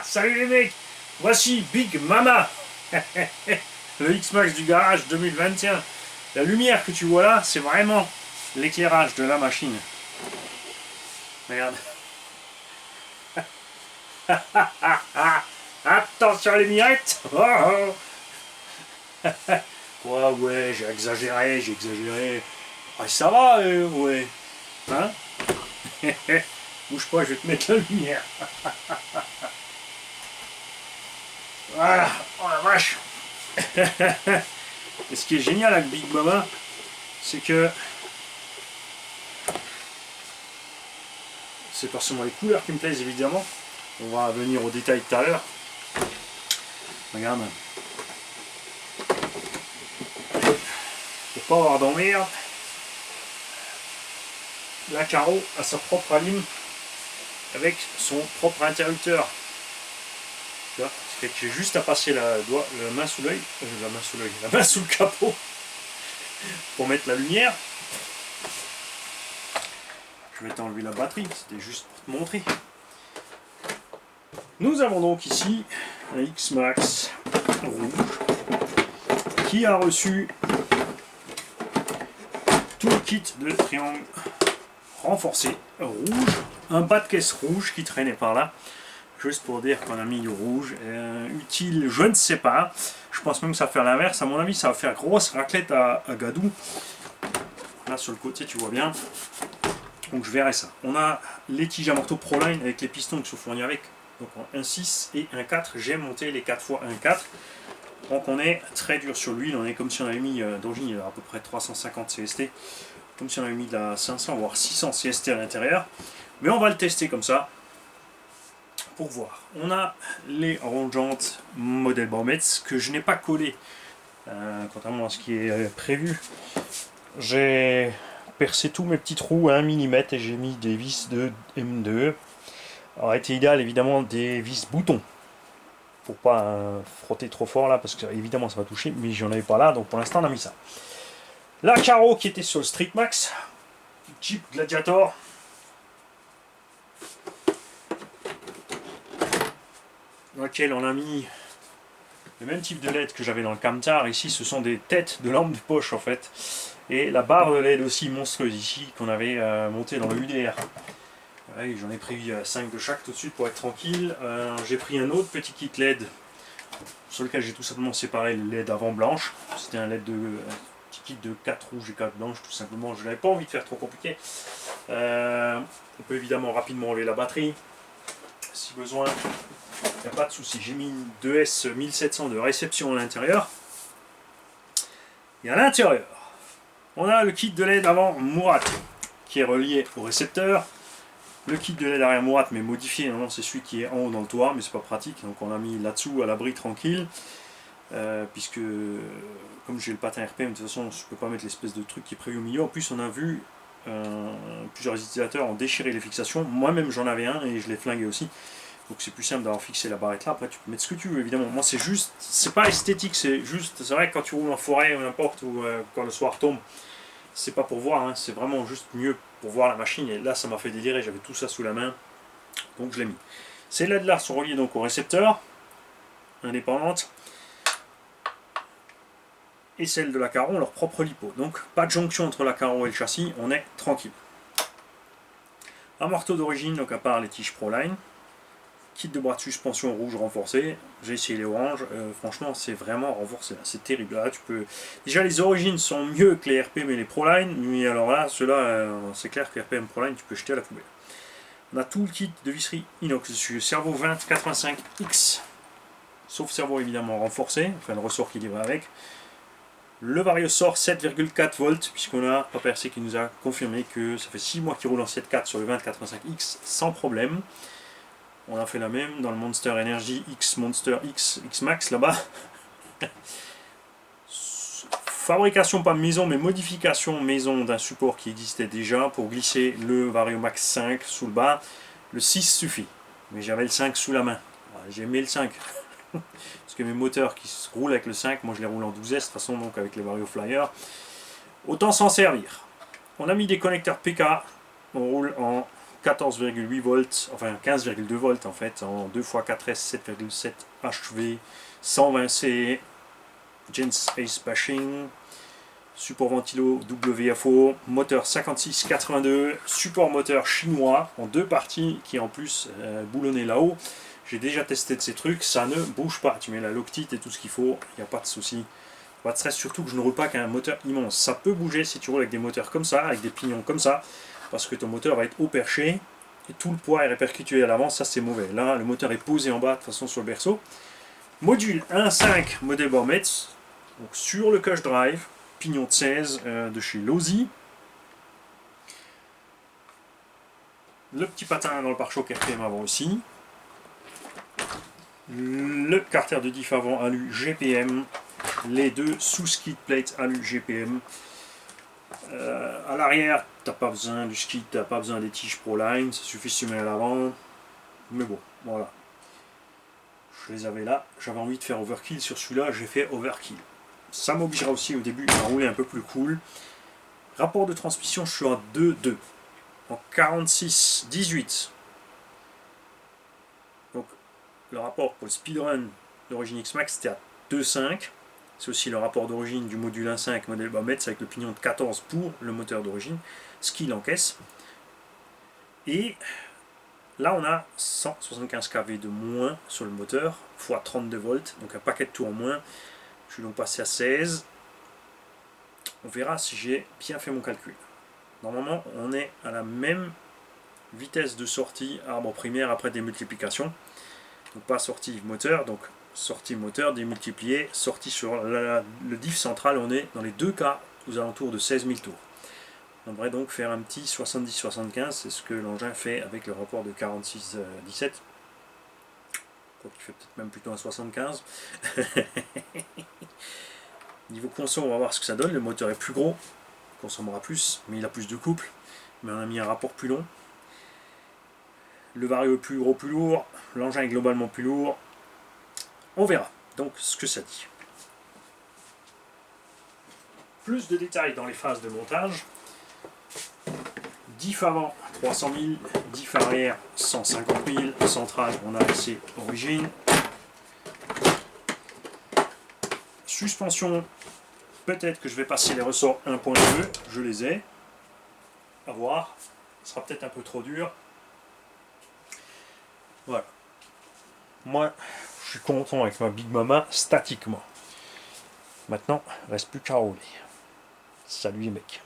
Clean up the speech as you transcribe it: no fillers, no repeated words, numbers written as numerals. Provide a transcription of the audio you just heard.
Salut les mecs, voici Big Mama, le X-Max du garage 2021. La lumière que tu vois là, c'est vraiment l'éclairage de la machine. Regarde. Attention les mirettes. Oh, oh. Ouais, j'ai exagéré. Ah, ça va, ouais. Hein. Bouge pas, je vais te mettre la lumière. Voilà, oh la vache. Et ce qui est génial avec Big Mama, c'est que c'est forcément les couleurs qui me plaisent évidemment. On va venir au détail tout à l'heure. Regarde. Pour pas avoir d'emmerde, la Caro a sa propre alim avec son propre interrupteur. Tu vois, c'est que j'ai juste à passer la main sous l'œil, la main sous le capot pour mettre la lumière. Je vais t'enlever la batterie, c'était juste pour te montrer. Nous avons donc ici un X-Max rouge qui a reçu tout le kit de triangle renforcé rouge, un bas de caisse rouge qui traînait par là, juste pour dire qu'on a mis du rouge. Utile, je ne sais pas, je pense même que ça va faire l'inverse, à mon avis ça va faire grosse raclette à Gadou. Là sur le côté tu vois bien, donc je verrai ça. On a les tiges à morceau Proline avec les pistons qui sont fournis avec, donc en 1.6 et 1.4, j'ai monté les 4 x 1.4. Donc on est très dur sur l'huile, on est comme si on avait mis d'origine il y a à peu près 350 CST, comme si on avait mis de la 500 voire 600 CST à l'intérieur. Mais on va le tester comme ça pour voir. On a les rondes jantes modèle Baumetz que je n'ai pas collé, contrairement à ce qui est prévu. J'ai percé tous mes petits trous à 1 mm et j'ai mis des vis de M2. Alors, aurait été idéal évidemment des vis boutons pour pas frotter trop fort là parce que évidemment ça va toucher, mais j'en avais pas là, donc pour l'instant on a mis ça. La Caro qui était sur le Street Max Jeep Gladiator, dans lequel on a mis le même type de LED que j'avais dans le Camtar. Ici ce sont des têtes de lampes de poche en fait, et la barre de LED aussi monstrueuse ici qu'on avait montée dans le UDR. Ouais, j'en ai pris 5 de chaque tout de suite pour être tranquille. J'ai pris un autre petit kit LED sur lequel j'ai tout simplement séparé le LED avant blanche. C'était un LED petit kit de 4 rouges et 4 blanches tout simplement. Je n'avais pas envie de faire trop compliqué. On peut évidemment rapidement enlever la batterie si besoin. Il n'y a pas de souci. J'ai mis une 2S 1700 de réception à l'intérieur. Et à l'intérieur, on a le kit de LED avant Murat qui est relié au récepteur. Le kit de LED arrière Murat mais modifié, non, c'est celui qui est en haut dans le toit, mais c'est pas pratique, donc on l'a mis là-dessous à l'abri tranquille, puisque comme j'ai le patin RPM, de toute façon je peux pas mettre l'espèce de truc qui est prévu au milieu. En plus on a vu plusieurs utilisateurs ont déchiré les fixations, moi-même j'en avais un et je l'ai flingué aussi, donc c'est plus simple d'avoir fixé la barrette là. Après tu peux mettre ce que tu veux évidemment, moi c'est juste, c'est pas esthétique, c'est juste, c'est vrai que quand tu roules en forêt ou n'importe, ou quand le soir tombe, c'est pas pour voir, hein, c'est vraiment juste mieux pour voir la machine, et là ça m'a fait délirer, j'avais tout ça sous la main, donc je l'ai mis. Ces LED là sont reliés donc au récepteur, indépendantes, et celles de la Caro ont leur propre lipo, donc pas de jonction entre la Caro et le châssis, on est tranquille. Un marteau d'origine, donc à part les tiges Proline, kit de bras de suspension rouge renforcé, j'ai essayé les oranges, franchement c'est vraiment renforcé, c'est terrible. Là tu peux, déjà les origines sont mieux que les RPM et les Proline, mais alors là ceux-là c'est clair que RPM Proline tu peux jeter à la poubelle. On a tout le kit de visserie inox dessus, servo 2085X, sauf servo évidemment renforcé, enfin le ressort qui va avec. Le Variosor 7,4 volts, puisqu'on a Paperc qui nous a confirmé que ça fait 6 mois qu'il roule en 7.4 sur le 2085X sans problème. On a fait la même dans le Monster Energy X Monster X Max là-bas. Fabrication pas maison mais modification maison d'un support qui existait déjà pour glisser le Variomax 5 sous le bas. Le 6 suffit, mais j'avais le 5 sous la main. J'ai mis le 5 parce que mes moteurs qui se roulent avec le 5, moi je les roule en 12S de toute façon, donc avec les Vario Flyer, autant s'en servir. On a mis des connecteurs PK, on roule en 14,8 volts, enfin 15,2 volts en fait, en 2 x 4S 7,7 HV, 120 C, Gens Ace Bashing, support ventilo WFO, moteur 5682, support moteur chinois en 2 parties qui est en plus boulonné là-haut. J'ai déjà testé de ces trucs, ça ne bouge pas. Tu mets la loctite et tout ce qu'il faut, il n'y a pas de souci. Pas de stress, surtout que je ne roule pas qu'un moteur immense. Ça peut bouger si tu roules avec des moteurs comme ça, avec des pignons comme ça, parce que ton moteur va être haut perché et tout le poids est répercuté à l'avant, ça c'est mauvais. Là, le moteur est posé en bas de toute façon sur le berceau. Module 1.5 modèle Bormetz, donc sur le Cush Drive, pignon de 16 de chez Losi. Le petit patin dans le pare-choc RPM avant aussi. Le carter de diff avant alu GPM. Les deux sous-skid plates alu GPM. À l'arrière, t'as pas besoin du skid, t'as pas besoin des tiges Proline, ça suffit de se mettre à l'avant. Mais bon, voilà. Je les avais là, j'avais envie de faire overkill sur celui-là, j'ai fait overkill. Ça m'obligera aussi au début à rouler un peu plus cool. Rapport de transmission, je suis en 2.2. En 46-18. Donc le rapport pour le speedrun d'origine X-Max c'était à 2.5. C'est aussi le rapport d'origine du module 1.5 modèle Bormetz avec le pignon de 14 pour le moteur d'origine, ce qu'il encaisse. Et là on a 175 kV de moins sur le moteur, x 32 volts, donc un paquet de tours en moins. Je suis donc passé à 16. On verra si j'ai bien fait mon calcul. Normalement on est à la même vitesse de sortie arbre primaire après démultiplication. Donc pas sortie moteur, donc sortie moteur démultipliée, sortie sur le diff central, on est dans les deux cas aux alentours de 16 000 tours. On devrait donc faire un petit 70-75, c'est ce que l'engin fait avec le rapport de 46-17. Quoi qu'il fait peut-être même plutôt un 75. Niveau conso, on va voir ce que ça donne. Le moteur est plus gros, il consommera plus, mais il a plus de couple. Mais on a mis un rapport plus long. Le vario est plus gros, plus lourd. L'engin est globalement plus lourd. On verra donc ce que ça dit. Plus de détails dans les phases de montage. Diff avant 300 000, diff arrière 150 000, centrale on a laissé origine. Suspension, peut-être que je vais passer les ressorts 1.2, je les ai. À voir, ce sera peut-être un peu trop dur. Voilà. Moi, je suis content avec ma Big Mama statiquement. Maintenant, il ne reste plus qu'à rouler. Salut les mecs.